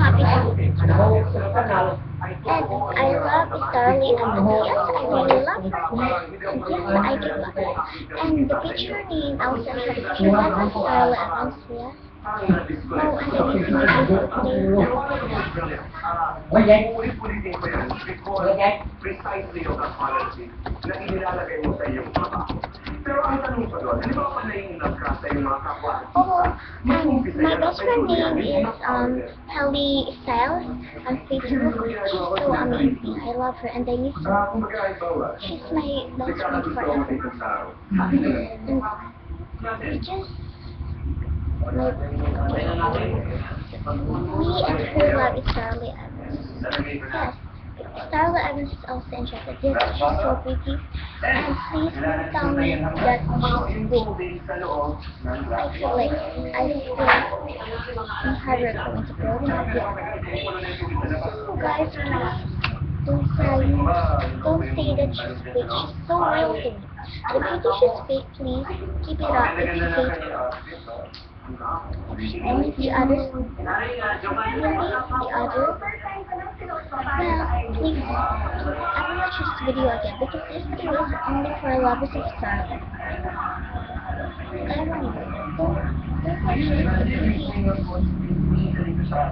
happy to and I love Starly and yes, I really love her. And yes, I do love her. And the picture name also has a picture of Starly Evans, yes. Oh, and it is my birthday. Ulit-ulitin ko yan because precisely yung apology na inilalagay mo sa iyong trabaho. Pero ang tanong ko doon, hindi ba pa nai-love ka sa iyong mga kapwa? Oh, my best friend name is Kelly Styles on Facebook. She's so amazing. I love her and I miss her. She's my best friend forever. And we just me and her love is Starly Evans. Yes. Starla Evans is also interested. Yes, she's so pretty. And please tell me that she's weak. I feel like I'm harder going to grow up. So guys, please don't say that she's fake. She's so real to me. If you think she's fake, please keep it up. If you fake. And the others, the other, well, please, I will watch this video again because this video is only for lovers of Starlight. I don't know. Don't watch this video.